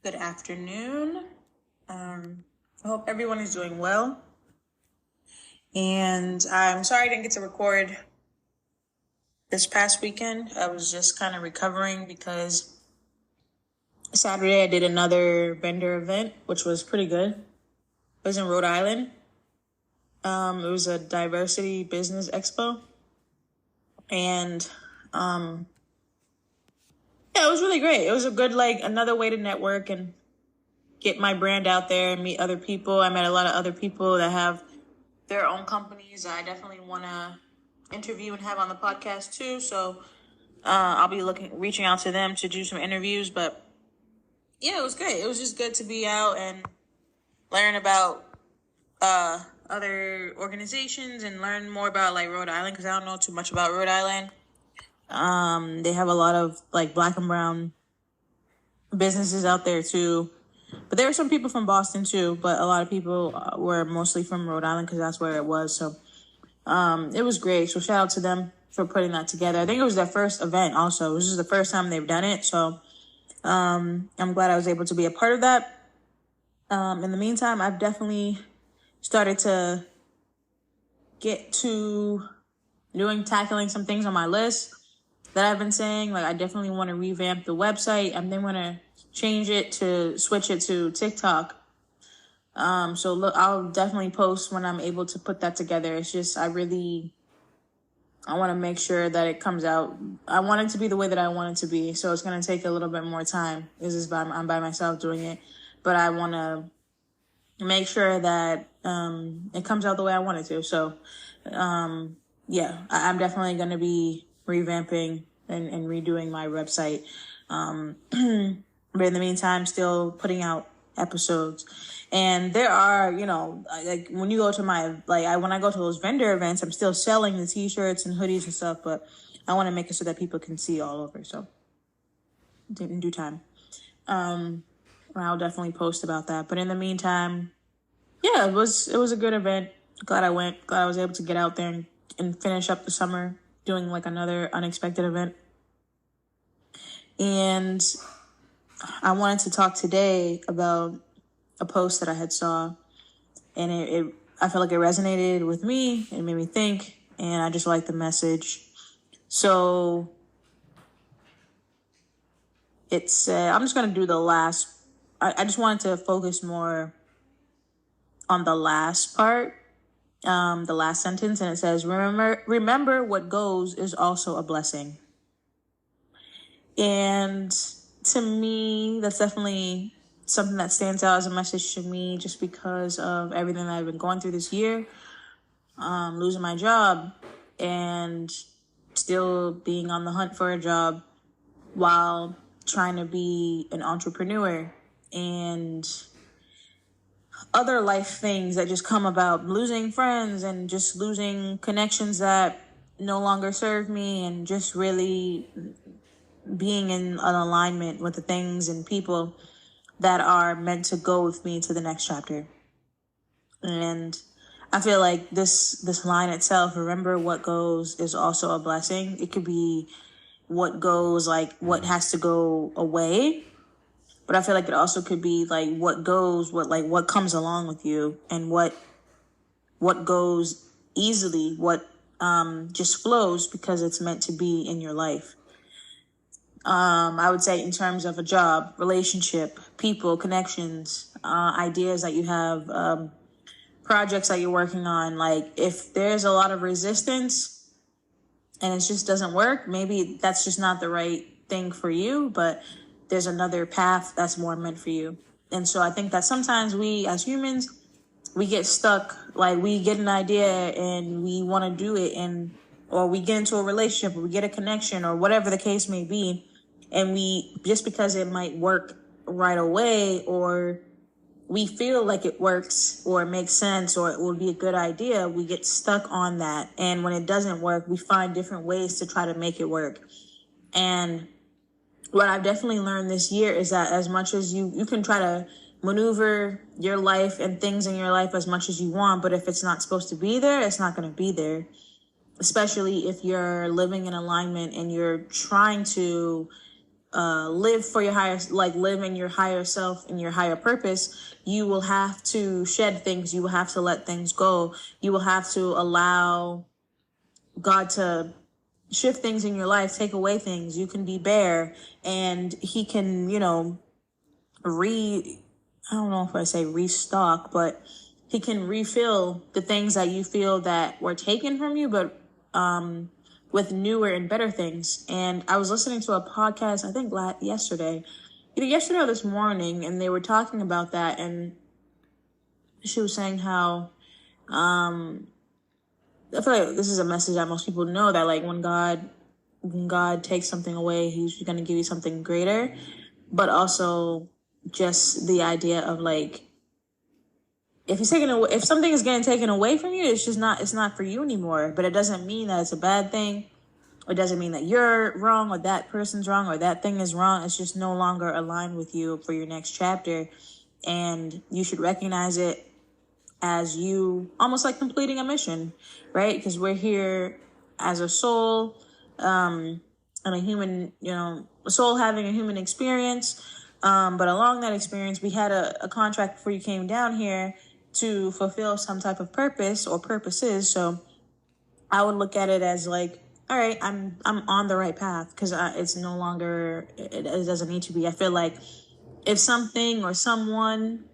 Good afternoon. I hope everyone is doing well. And I'm sorry I didn't get to record this past weekend. I was just kind of recovering because Saturday I did another vendor event, which was pretty good. It was in Rhode Island. It was a diversity business expo. And yeah, it was really great. It was a good, another way to network and get my brand out there and meet other people. I met a lot of other people that have their own companies. I definitely want to interview and have on the podcast too. So I'll be reaching out to them to do some interviews. But yeah, it was great. It was just good to be out and learn about other organizations and learn more about Rhode Island, because I don't know too much about Rhode Island. They have a lot of Black and brown businesses out there too. But there were some people from Boston too, but a lot of people were mostly from Rhode Island because that's where it was. So it was great. So shout out to them for putting that together. I think it was their first event also. This is the first time they've done it. So I'm glad I was able to be a part of that. In the meantime, I've definitely started to get to tackling some things on my list that I've been saying. I definitely want to revamp the website. I'm then going to switch it to TikTok. So look, I'll definitely post when I'm able to put that together. It's just, I want to make sure that it comes out. I want it to be the way that I want it to be. So it's going to take a little bit more time. I'm by myself doing it, but I want to make sure that, it comes out the way I want it to. So, yeah, I'm definitely going to be revamping and redoing my website. But in the meantime, still putting out episodes. And there are, when you go to when I go to those vendor events, I'm still selling the t-shirts and hoodies and stuff, but I want to make it so that people can see all over. So in due time, I'll definitely post about that. But in the meantime, yeah, it was a good event. Glad I went. Glad I was able to get out there and finish up the summer doing another unexpected event. And I wanted to talk today about a post that I had saw, and I felt like it resonated with me. It made me think, and I just liked the message. So it said, I'm just going to do the last. I just wanted to focus more on the last part, the last sentence, and it says, remember what goes is also a blessing. And to me, that's definitely something that stands out as a message to me, just because of everything that I've been going through this year, losing my job and still being on the hunt for a job while trying to be an entrepreneur, and other life things that just come about, losing friends and just losing connections that no longer serve me, and just really being in an alignment with the things and people that are meant to go with me to the next chapter. And I feel like this line itself, remember what goes is also a blessing. It could be what goes, what has to go away. But I feel like it also could be what goes, what comes along with you, and what goes easily, what just flows because it's meant to be in your life. I would say in terms of a job, relationship, people, connections, ideas that you have, projects that you're working on. If there's a lot of resistance and it just doesn't work, maybe that's just not the right thing for you, but there's another path that's more meant for you. And so I think that sometimes we as humans, we get stuck, we get an idea and we want to do it, or we get into a relationship, or we get a connection, or whatever the case may be. And we, just because it might work right away, or we feel like it works or it makes sense or it would be a good idea, we get stuck on that. And when it doesn't work, we find different ways to try to make it work. And what I've definitely learned this year is that as much as you can try to maneuver your life and things in your life as much as you want, but if it's not supposed to be there, it's not going to be there. Especially if you're living in alignment and you're trying to live for your higher, like live in your higher self and your higher purpose, you will have to shed things. You will have to let things go. You will have to allow God to shift things in your life, take away things. You can be bare, and he can, I don't know if I say restock, but he can refill the things that you feel that were taken from you, but with newer and better things. And I was listening to a podcast, I think yesterday, either yesterday or this morning, and they were talking about that, and she was saying how I feel like this is a message that most people know, that like when God takes something away, he's going to give you something greater. But also just the idea of like, if something is getting taken away from you, it's not for you anymore. But it doesn't mean that it's a bad thing. It doesn't mean that you're wrong or that person's wrong or that thing is wrong. It's just no longer aligned with you for your next chapter. And you should recognize it as you almost like completing a mission, right? Because we're here as a soul, and a human, a soul having a human experience. But along that experience, we had a contract before you came down here to fulfill some type of purpose or purposes. So I would look at it as like, all right, I'm on the right path, because it's no longer, it doesn't need to be. I feel like if something or someone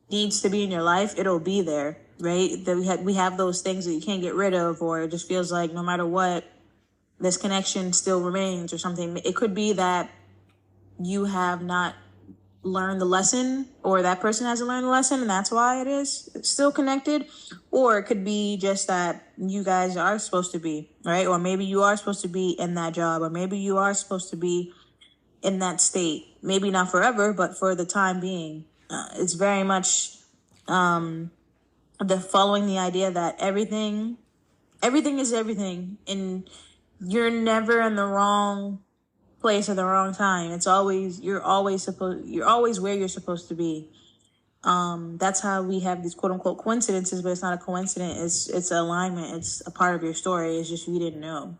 needs to be in your life, it'll be there, right? That we have those things that you can't get rid of, or it just feels like no matter what, this connection still remains or something. It could be that you have not learned the lesson, or that person hasn't learned the lesson, and that's why it's still connected. Or it could be just that you guys are supposed to be, right? Or maybe you are supposed to be in that job, or maybe you are supposed to be in that state. Maybe not forever, but for the time being. It's very much the following the idea that everything is everything, and you're never in the wrong place at the wrong time. You're always where you're supposed to be. That's how we have these quote unquote coincidences, but it's not a coincidence. It's an alignment. It's a part of your story. It's just you didn't know.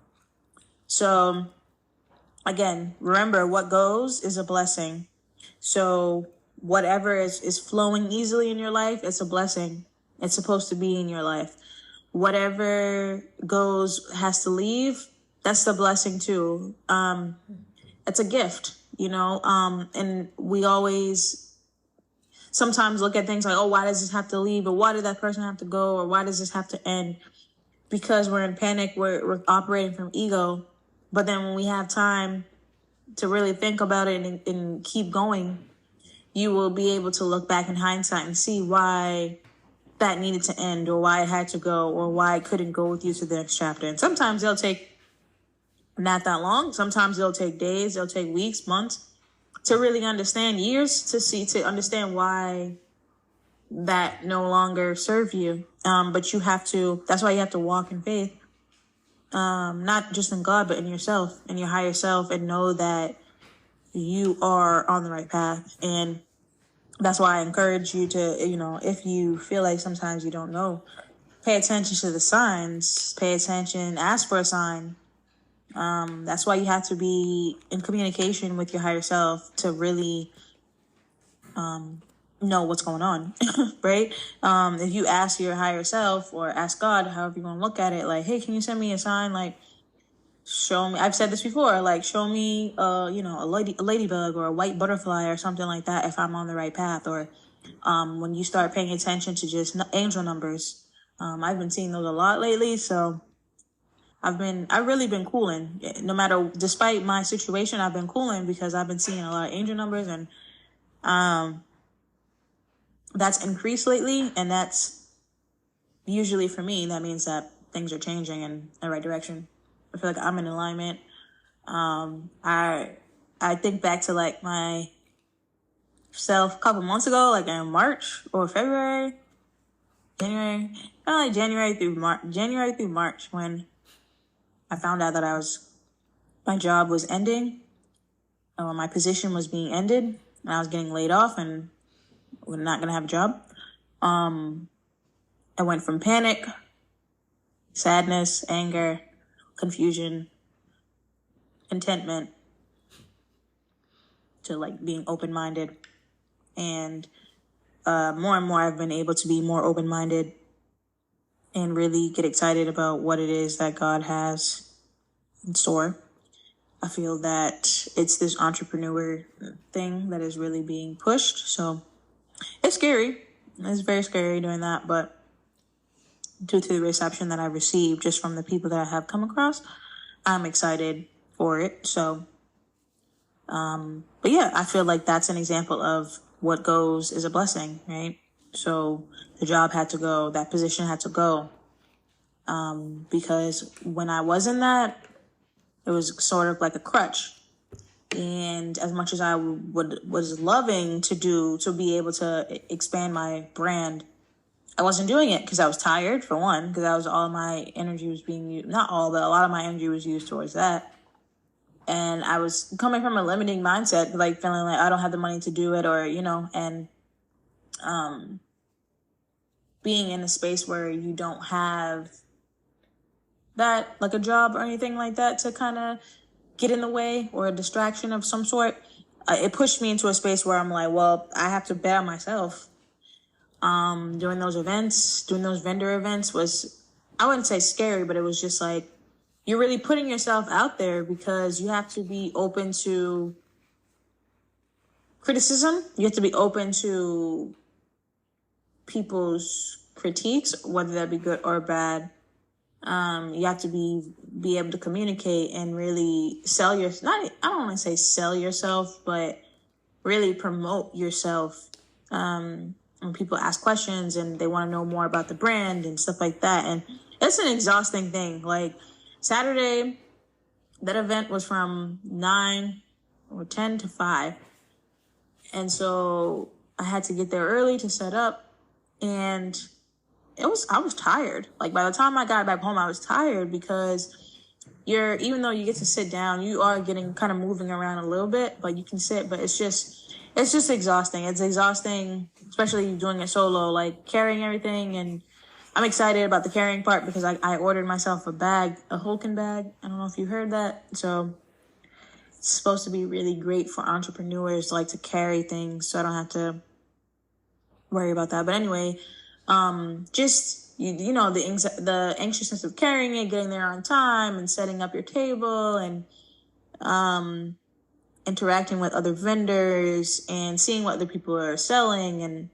So again, remember, what goes is a blessing. So whatever is flowing easily in your life, it's a blessing. It's supposed to be in your life. Whatever goes has to leave, that's the blessing too. It's a gift, and we always sometimes look at things like, oh, why does this have to leave? Or why did that person have to go? Or why does this have to end? Because we're in panic, we're operating from ego. But then when we have time to really think about it and keep going, you will be able to look back in hindsight and see why that needed to end, or why it had to go, or why it couldn't go with you to the next chapter. And sometimes they'll take not that long. Sometimes they'll take days, they'll take weeks, months, to really understand, years to understand why that no longer serve you. But that's why you have to walk in faith. Not just in God, but in yourself, in your higher self, and know that you are on the right path. And that's why I encourage you to, if you feel like sometimes you don't know, pay attention to the signs, pay attention, ask for a sign. That's why you have to be in communication with your higher self to really know what's going on, right? If you ask your higher self, or ask God, however you want to look at it, like, hey, can you send me a sign? Like, show me, I've said this before, like, show me, a ladybug or a white butterfly or something like that if I'm on the right path. Or when you start paying attention to just angel numbers. I've been seeing those a lot lately, so I've really been cooling. Despite my situation, I've been cooling because I've been seeing a lot of angel numbers, and that's increased lately. And that's usually, for me, that means that things are changing in the right direction. I feel like I'm in alignment. I think back to like my self a couple months ago, like in March or January, kind of like January through March, when I found out that my job was ending, my position was being ended, and I was getting laid off, and we're not going to have a job. I went from panic, sadness, anger, confusion, contentment, to like being open-minded. And more and more I've been able to be more open-minded and really get excited about what it is that God has in store. I feel that it's this entrepreneur thing that is really being pushed. So it's scary. It's very scary doing that. But due to the reception that I received just from the people that I have come across, I'm excited for it. So, but yeah, I feel like that's an example of what goes is a blessing, right? So the job had to go, that position had to go. Because when I was in that, it was sort of like a crutch. And as much as I was loving to be able to expand my brand, I wasn't doing it because I was tired, for one, because that was all my energy was being used. Not all, but a lot of my energy was used towards that. And I was coming from a limiting mindset, like feeling like I don't have the money to do it, or, and being in a space where you don't have that, like a job or anything like that to kind of get in the way, or a distraction of some sort, it pushed me into a space where I'm like, well, I have to bet on myself. Doing those vendor events was, I wouldn't say scary, but it was just like, you're really putting yourself out there because you have to be open to criticism. You have to be open to people's critiques, whether that be good or bad. You have to be able to communicate and really sell I don't want to say sell yourself, but really promote yourself. When people ask questions and they want to know more about the brand and stuff like that. And it's an exhausting thing. Like Saturday, that event was from 9 or 10 to 5. And so I had to get there early to set up, and I was tired. Like by the time I got back home, I was tired because even though you get to sit down, you are getting kind of moving around a little bit, but you can sit, but it's just exhausting. It's exhausting, especially doing it solo, like carrying everything. And I'm excited about the carrying part because I ordered myself a Hulken bag. I don't know if you heard that. So it's supposed to be really great for entrepreneurs, like to carry things, so I don't have to worry about that. But anyway, just the anxiousness of carrying it, getting there on time, and setting up your table, and interacting with other vendors and seeing what other people are selling, and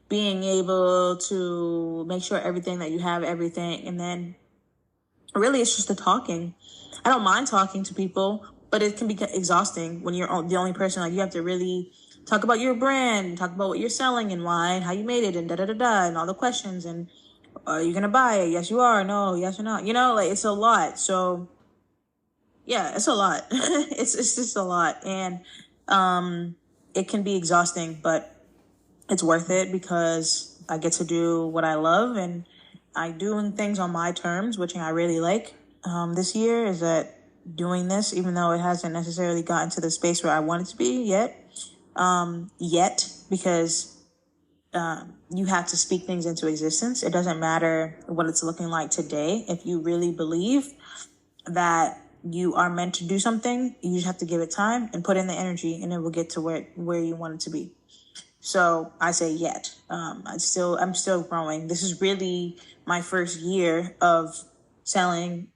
being able to make sure that you have everything. And then really it's just the talking. I don't mind talking to people, but it can be exhausting when you're the only person. Like you have to really talk about your brand, talk about what you're selling and why and how you made it and da-da-da-da and all the questions. And are you going to buy it? Yes, you are. No, yes or no. Like it's a lot. So yeah, it's a lot. it's just a lot. And it can be exhausting, but it's worth it because I get to do what I love, and I'm doing things on my terms, which I really like. This year is that doing this, even though it hasn't necessarily gotten to the space where I want it to be yet, because you have to speak things into existence. It doesn't matter what it's looking like today. If you really believe that you are meant to do something, you just have to give it time and put in the energy, and it will get to where you want it to be. So I say yet. I'm still growing. This is really my first year of selling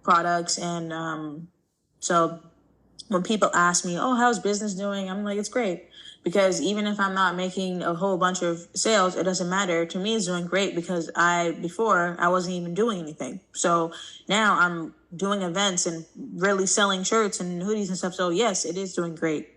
products, and so when people ask me, "Oh, how's business doing?" I'm like, "It's great." Because even if I'm not making a whole bunch of sales, it doesn't matter. To me, it's doing great because before I wasn't even doing anything. So now I'm doing events and really selling shirts and hoodies and stuff. So yes, it is doing great.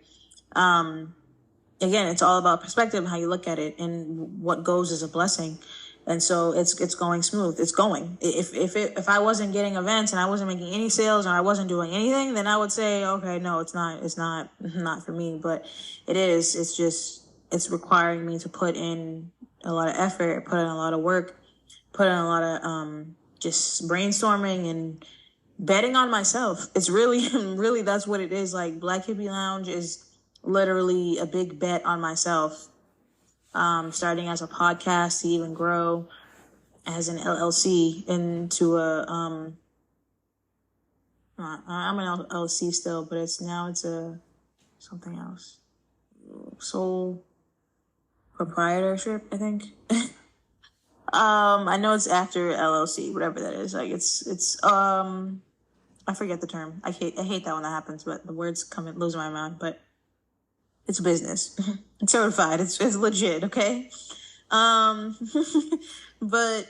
Again, it's all about perspective and how you look at it, and what goes is a blessing. And so it's going smooth. It's going. If I wasn't getting events and I wasn't making any sales and I wasn't doing anything, then I would say, okay, no, it's not for me. But it is. It's requiring me to put in a lot of effort, put in a lot of work, put in a lot of just brainstorming and betting on myself. It's really, really, that's what it is. Like Black Hippie Lounge is literally a big bet on myself. Starting as a podcast to even grow as an LLC into I'm an LLC still, but it's a something else. Sole proprietorship, I think. I know it's after LLC, whatever that is. Like it's I forget the term. I hate that when that happens, but the words come and lose my mind. But it's business. It's certified. It's legit. Okay. Um, but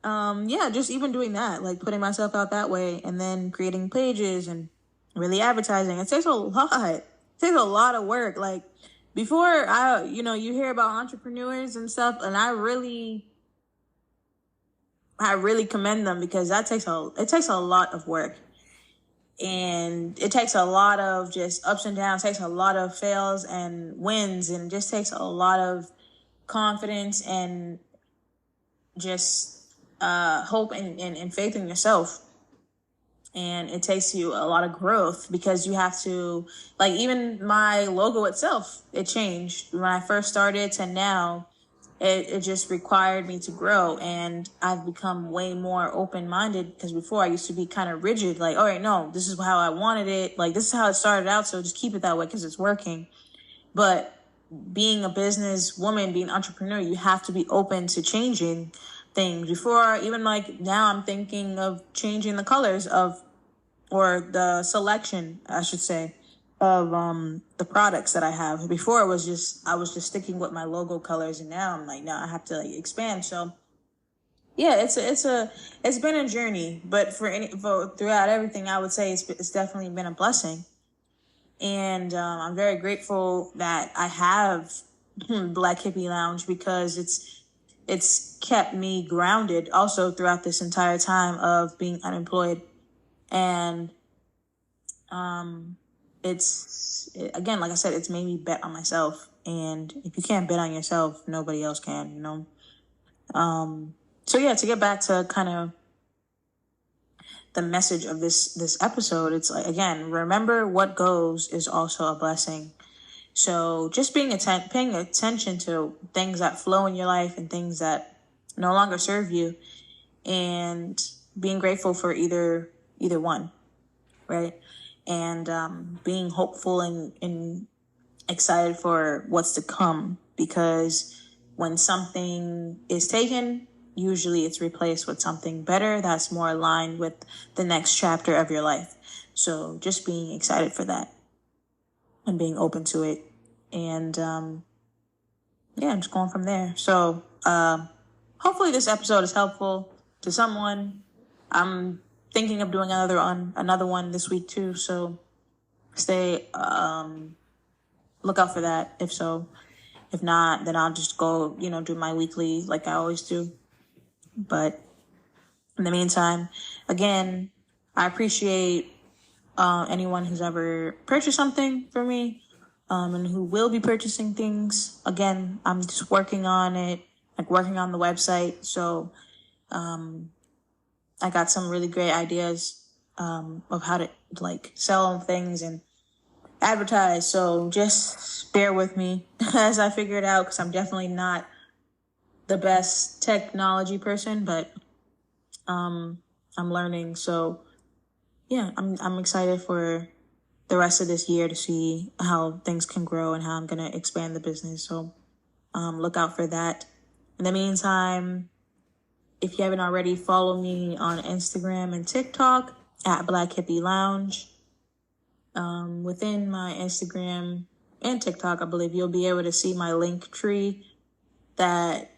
yeah, just even doing that, like putting myself out that way, and then creating pages and really advertising. It takes a lot. It takes a lot of work. Like before, you hear about entrepreneurs and stuff, and I really commend them because it takes a lot of work. And it takes a lot of just ups and downs, takes a lot of fails and wins, and it just takes a lot of confidence and just hope and faith in yourself. And it takes you a lot of growth because you have to, like, even my logo itself, it changed when I first started to now. It just required me to grow, and I've become way more open-minded because before I used to be kind of rigid, like, all right, no, this is how I wanted it. Like, this is how it started out, so just keep it that way because it's working. But being a business woman, being an entrepreneur, you have to be open to changing things. Before, even like now, I'm thinking of changing the colors or the selection, I should say, of the products that I have. Before I was just sticking with my logo colors, and now I'm like, no, I have to like expand. So yeah, it's been a journey, but throughout everything, I would say it's definitely been a blessing. And I'm very grateful that I have Black Hippie Lounge because it's kept me grounded also throughout this entire time of being unemployed. And again, like I said, it's made me bet on myself. And if you can't bet on yourself, nobody else can, So yeah, to get back to kind of the message of this episode, it's like, again, remember what goes is also a blessing. So just paying attention to things that flow in your life and things that no longer serve you, and being grateful for either one, right? And being hopeful and excited for what's to come, because when something is taken, usually it's replaced with something better that's more aligned with the next chapter of your life. So just being excited for that and being open to it. And yeah, I'm just going from there. So hopefully this episode is helpful to someone. I'm thinking of doing another one this week too. So stay look out for that. If not, then I'll just go, do my weekly like I always do. But in the meantime, again, I appreciate anyone who's ever purchased something for me, and who will be purchasing things. Again, I'm just working on it, like working on the website. So I got some really great ideas of how to like sell things and advertise. So just bear with me as I figure it out, because I'm definitely not the best technology person, but I'm learning. So yeah, I'm excited for the rest of this year to see how things can grow and how I'm gonna expand the business. So look out for that. In the meantime, if you haven't already, follow me on Instagram and TikTok at Black Hippie Lounge. Within my Instagram and TikTok, I believe you'll be able to see my link tree that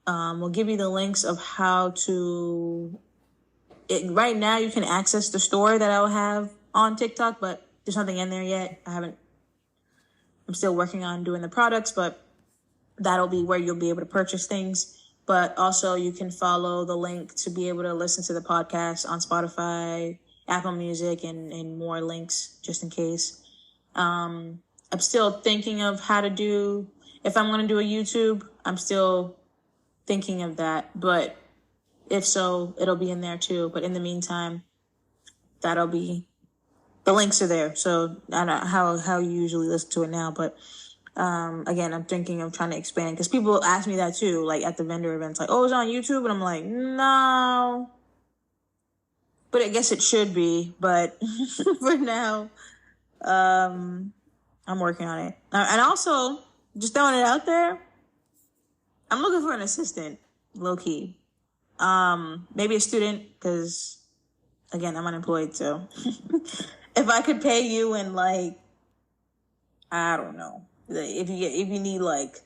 will give you the links of how to. Right now, you can access the store that I'll have on TikTok, but there's nothing in there yet. I'm still working on doing the products, but that'll be where you'll be able to purchase things. But also you can follow the link to be able to listen to the podcast on Spotify, Apple Music, and more links just in case. I'm still thinking of how to do, if I'm going to do a YouTube, I'm still thinking of that. But if so, it'll be in there too. But in the meantime, the links are there. So I don't know how you usually listen to it now, but again, I'm thinking of trying to expand, because people ask me that too, like at the vendor events, like, oh, it's on YouTube? And I'm like, no, but I guess it should be. But for now, I'm working on it. And also, just throwing it out there, I'm looking for an assistant, low key. Maybe a student, because again, I'm unemployed. So if I could pay you in like, I don't know, if you need like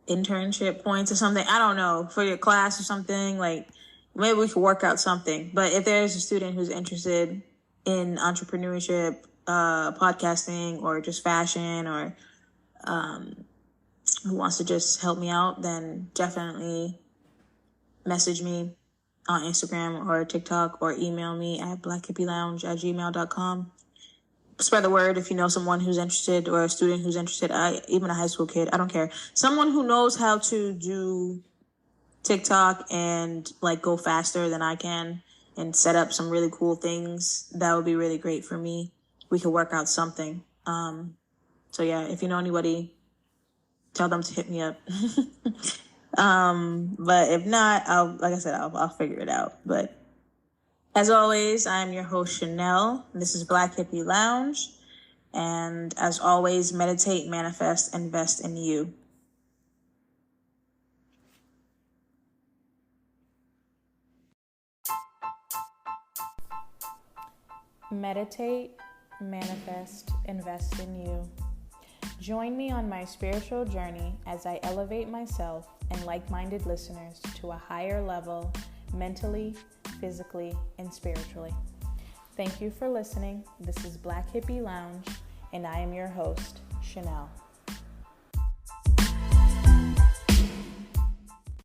internship points or something, I don't know, for your class or something, like maybe we could work out something. But if there's a student who's interested in entrepreneurship, podcasting, or just fashion, or who wants to just help me out, then definitely message me on Instagram or TikTok, or email me at blackhippielounge@gmail.com. Spread the word if you know someone who's interested, or a student who's interested, even a high school kid, I don't care. Someone who knows how to do TikTok and like go faster than I can and set up some really cool things, that would be really great for me. We could work out something. So yeah, if you know anybody, tell them to hit me up. But if not, I'll figure it out. But as always, I'm your host, Chanel. This is Black Hippie Lounge. And as always, meditate, manifest, invest in you. Meditate, manifest, invest in you. Join me on my spiritual journey as I elevate myself and like-minded listeners to a higher level, mentally, physically, and spiritually. Thank you for listening. This is Black Hippie Lounge, and I am your host, Chanel.